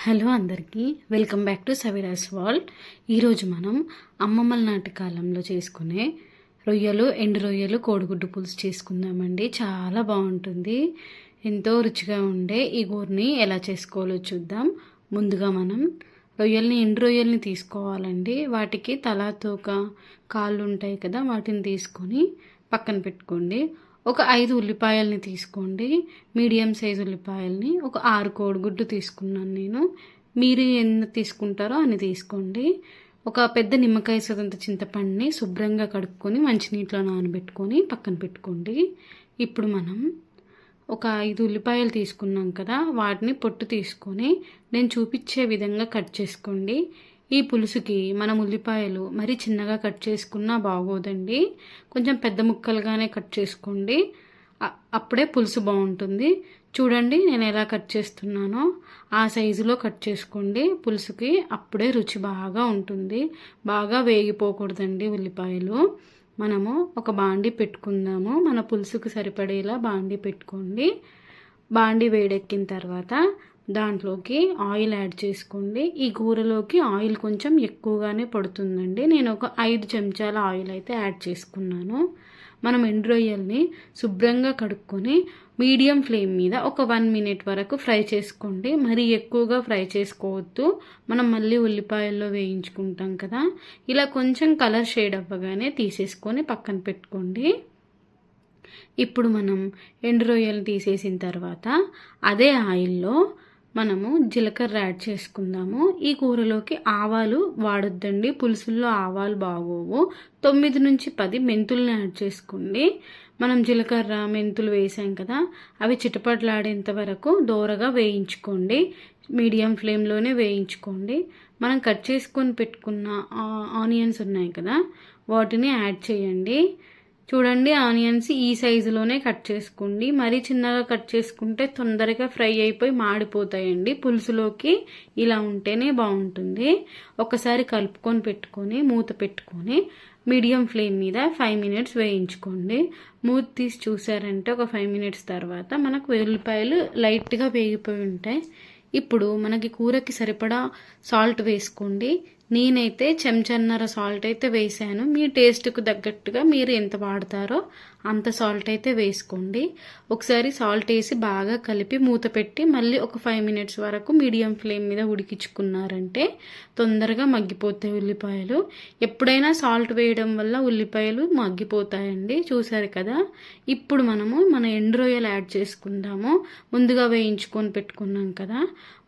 Hello అందరికీ welcome back to సవిరాస్ world. ఈరోజు మనం అమ్మమ్మల నాటి కాలంలో చేసుకునే ఎండు రొయ్యలు కోడిగుడ్డు పులుసు చేసుకుందామండి. చాలా బాగుంటుంది, ఎంతో రుచిగా ఉండే ఈ కూరని ఎలా చేసుకోవాలో చూద్దాం. ముందుగా మనం ఎండు రొయ్యల్ని తీసుకోవాలండి. వాటికి తలా తోక కాళ్ళు ఉంటాయి కదా, వాటిని తీసుకొని పక్కన పెట్టుకోండి. ఒక 5 ఉల్లిపాయలని తీసుకోండి, మీడియం సైజు ఉల్లిపాయలని. ఒక 6 కోడిగుడ్డు తీసుకున్నాను నేను. మీరు ఎంత తీసుకుంటారో అని తీసుకోండి. ఒక పెద్ద నిమ్మకాయ సదంత చింతపండుని శుభ్రంగా కడుక్కొని మంచినీటిలో నానబెట్టుకొని పక్కన పెట్టుకోండి. ఇప్పుడు మనం ఒక 5 ఉల్లిపాయలు తీసుకున్నాం కదా, వాటిని పొట్టు తీసుకొని నేను చూపించే విధంగా కట్ చేసుకోండి. ఈ పులుసుకి మనం ఉల్లిపాయలు మరీ చిన్నగా కట్ చేసుకున్నా బాగోదండి, కొంచెం పెద్ద ముక్కలుగానే కట్ చేసుకోండి, అప్పుడే పులుసు బాగుంటుంది. చూడండి నేను ఎలా కట్ చేస్తున్నానో ఆ సైజులో కట్ చేసుకోండి. పులుసుకి అప్పుడే రుచి బాగా ఉంటుంది. బాగా వేగిపోకూడదండి ఉల్లిపాయలు. మనము ఒక బాండీ పెట్టుకుందాము. మన పులుసుకు సరిపడేలా బాండీ పెట్టుకోండి. బాండీ వేడెక్కిన తర్వాత దాంట్లోకి ఆయిల్ యాడ్ చేసుకోండి. ఈ కూరలోకి ఆయిల్ కొంచెం ఎక్కువగానే పడుతుందండి. నేను ఒక 5 చెంచాల ఆయిల్ అయితే యాడ్ చేసుకున్నాను. మనం ఎండు రొయ్యల్ని శుభ్రంగా కడుక్కొని మీడియం ఫ్లేమ్ మీద ఒక 1 మినిట్ వరకు ఫ్రై చేసుకోండి. మరీ ఎక్కువగా ఫ్రై చేసుకోవద్దు, మనం మళ్ళీ ఉల్లిపాయల్లో వేయించుకుంటాం కదా. ఇలా కొంచెం కలర్ షేడ్ అవ్వగానే తీసేసుకొని పక్కన పెట్టుకోండి. ఇప్పుడు మనం ఎండు రొయ్యలు తీసేసిన తర్వాత అదే ఆయిల్లో మనము జీలకర్ర యాడ్ చేసుకుందాము. ఈ కూరలోకి ఆవాలు వాడొద్దండి, పులుసుల్లో ఆవాలు బాగోవు. 9 నుంచి 10 మెంతుల్ని యాడ్ చేసుకోండి. మనం జీలకర్ర మెంతులు వేసాం కదా, అవి చిటపట్లాడేంత వరకు దోరగా వేయించుకోండి. మీడియం ఫ్లేమ్లోనే వేయించుకోండి. మనం కట్ చేసుకొని పెట్టుకున్న ఆనియన్స్ ఉన్నాయి కదా, వాటిని యాడ్ చేయండి. చూడండి, ఆనియన్స్ ఈ సైజులోనే కట్ చేసుకోండి. మరీ చిన్నగా కట్ చేసుకుంటే తొందరగా ఫ్రై అయిపోయి మాడిపోతాయండి. పులుసులోకి ఇలా ఉంటేనే బాగుంటుంది. ఒకసారి కలుపుకొని పెట్టుకొని మూత పెట్టుకొని మీడియం ఫ్లేమ్ మీద 5 మినిట్స్ వేయించుకోండి. మూత తీసి చూసారంటే ఒక 5 మినిట్స్ తర్వాత మనకు వెల్లిపాయలు లైట్గా వేగిపోయి ఉంటాయి. ఇప్పుడు మనకి కూరకి సరిపడా సాల్ట్ వేసుకోండి. నేనైతే చెంచన్నర సాల్ట్ అయితే వేసాను. మీ టేస్ట్కు తగ్గట్టుగా మీరు ఎంత వాడతారో అంత సాల్ట్ అయితే వేసుకోండి. ఒకసారి సాల్ట్ వేసి బాగా కలిపి మూత పెట్టి మళ్ళీ ఒక 5 మినిట్స్ వరకు మీడియం ఫ్లేమ్ మీద ఉడికించుకున్నారంటే తొందరగా మగ్గిపోతాయి ఉల్లిపాయలు. ఎప్పుడైనా సాల్ట్ వేయడం వల్ల ఉల్లిపాయలు మగ్గిపోతాయండి. చూసారు కదా. ఇప్పుడు మనము మన ఎండు రొయ్యలు యాడ్ చేసుకుందాము. ముందుగా వేయించుకొని పెట్టుకున్నాం కదా,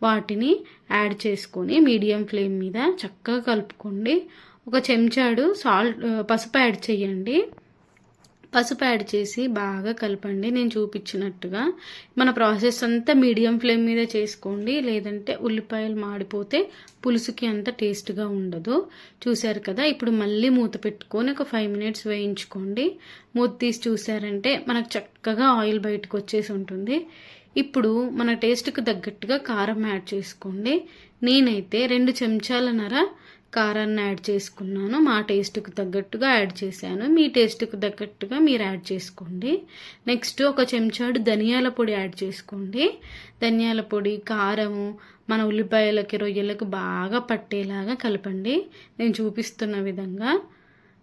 వాటిని యాడ్ చేసుకొని మీడియం ఫ్లేమ్ మీద చక్కగా కలుపుకోండి. ఒక చెంచాడు పసుపు యాడ్ చేయండి. పసుపు యాడ్ చేసి బాగా కలపండి. నేను చూపించినట్టుగా మన ప్రాసెస్ అంతా మీడియం ఫ్లేమ్ మీద చేసుకోండి, లేదంటే ఉల్లిపాయలు మాడిపోతే పులుసుకి అంత టేస్ట్గా ఉండదు. చూసారు కదా. ఇప్పుడు మళ్ళీ మూత పెట్టుకొని ఒక 5 మినిట్స్ వేయించుకోండి. మూత తీసి చూసారంటే మనకు చక్కగా ఆయిల్ బయటకు వచ్చేసి ఉంటుంది. ఇప్పుడు మన టేస్ట్కి తగ్గట్టుగా కారం యాడ్ చేసుకోండి. నేనైతే 2 చెంచాలన్నర కారాన్ని యాడ్ చేసుకున్నాను. మా టేస్ట్కి తగ్గట్టుగా యాడ్ చేశాను. మీ టేస్ట్కి తగ్గట్టుగా మీరు యాడ్ చేసుకోండి. నెక్స్ట్ ఒక చెంచాడు ధనియాల పొడి యాడ్ చేసుకోండి. ధనియాల పొడి, కారము మన ఉల్లిపాయలకి రొయ్యలకు బాగా పట్టేలాగా కలపండి నేను చూపిస్తున్న విధంగా.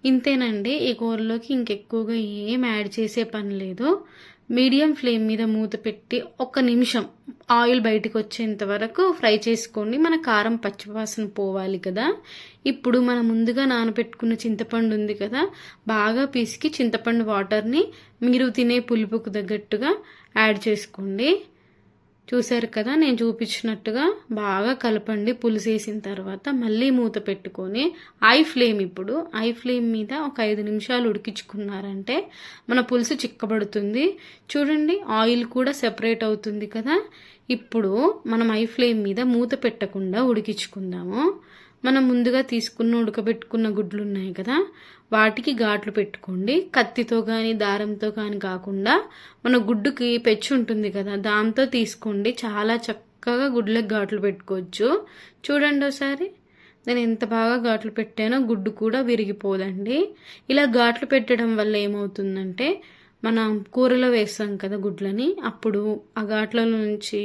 ఇంతేనండి. ఈ కూరలోకి ఇంకెక్కువగా ఏం యాడ్ చేసే పని లేదు. మీడియం ఫ్లేమ్ మీద మూత పెట్టి 1 నిమిషం ఆయిల్ బయటకు వచ్చేంత వరకు ఫ్రై చేసుకోండి. మన కారం పచ్చివాసన పోవాలి కదా. ఇప్పుడు మనం ముందుగా నానబెట్టుకున్న చింతపండు ఉంది కదా, బాగా పిసికి చింతపండు వాటర్ని మీరు తినే పులుపుకు తగ్గట్టుగా యాడ్ చేసుకోండి. చూసారు కదా, నేను చూపించినట్టుగా బాగా కలపండి. పులుసు వేసిన తర్వాత మళ్ళీ మూత పెట్టుకొని ఇప్పుడు ఐ ఫ్లేమ్ మీద ఒక 5 నిమిషాలు ఉడికించుకున్నారంటే మన పులుసు చిక్కబడుతుంది. చూడండి, ఆయిల్ కూడా సెపరేట్ అవుతుంది కదా. ఇప్పుడు మనం ఐ ఫ్లేమ్ మీద మూత పెట్టకుండా ఉడికించుకుందాము. మనం ముందుగా ఉడకబెట్టుకున్న గుడ్లు ఉన్నాయి కదా, వాటికి ఘాట్లు పెట్టుకోండి. కత్తితో కానీ దారంతో కానీ కాకుండా మన గుడ్డుకి పెచ్చు ఉంటుంది కదా, దాంతో తీసుకోండి. చాలా చక్కగా గుడ్లకు ఘాట్లు పెట్టుకోవచ్చు. చూడండి ఒకసారి నేను ఎంత బాగా ఘాట్లు పెట్టానో, గుడ్డు కూడా విరిగిపోదండి. ఇలా ఘాట్లు పెట్టడం వల్ల ఏమవుతుందంటే మనం కూరలో వేస్తాం కదా గుడ్లని, అప్పుడు ఆ ఘాట్ల నుంచి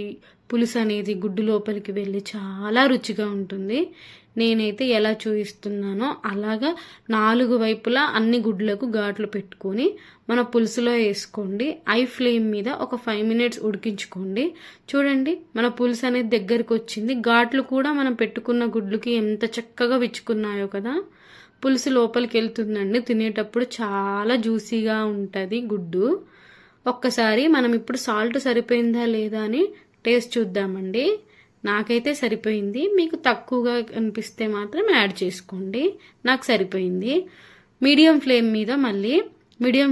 పులుసు అనేది గుడ్డు లోపలికి వెళ్ళి చాలా రుచిగా ఉంటుంది. నేనైతే ఎలా చూపిస్తున్నానో అలాగా 4 వైపులా అన్ని గుడ్లకు ఘాట్లు పెట్టుకొని మన పులుసులో వేసుకోండి. ఐ ఫ్లేమ్ మీద ఒక 5 మినిట్స్ ఉడికించుకోండి. చూడండి మన పులుసు అనేది దగ్గరికి వచ్చింది. ఘాట్లు కూడా మనం పెట్టుకున్న గుడ్లకి ఎంత చక్కగా విచ్చుకున్నాయో కదా. పులుసు లోపలికి వెళ్తుందండి. తినేటప్పుడు చాలా జ్యూసీగా ఉంటుంది గుడ్డు. ఒక్కసారి మనం ఇప్పుడు సాల్ట్ సరిపోయిందా లేదా అని టేస్ట్ చూద్దామండి. నాకైతే సరిపోయింది. మీకు తక్కువగా అనిపిస్తే మాత్రం యాడ్ చేసుకోండి. నాకు సరిపోయింది. మీడియం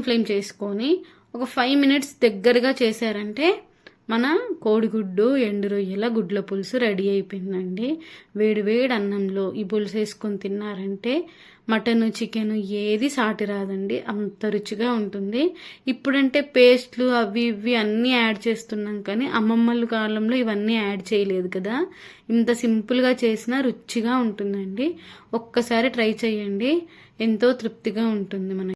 ఫ్లేమ్ చేసుకొని ఒక 5 మినిట్స్ దగ్గరగా చేశారంటే మన కోడిగుడ్డు ఎండు రొయ్యల గుడ్ల పులుసు రెడీ అయిపోయిందండి. వేడి అన్నంలో ఈ పులుసు వేసుకొని తిన్నారంటే మటన్ చికెన్ ఏది సాటి రాదండి. అంత రుచిగా ఉంటుంది. ఇప్పుడంటే పేస్ట్లు అవి ఇవి అన్నీ యాడ్ చేస్తున్నాం, కానీ అమ్మమ్మల కాలంలో ఇవన్నీ యాడ్ చేయలేదు కదా. ఇంత సింపుల్గా చేసినా రుచిగా ఉంటుందండి. ఒక్కసారి ట్రై చేయండి. ఎంతో తృప్తిగా ఉంటుంది మనకి.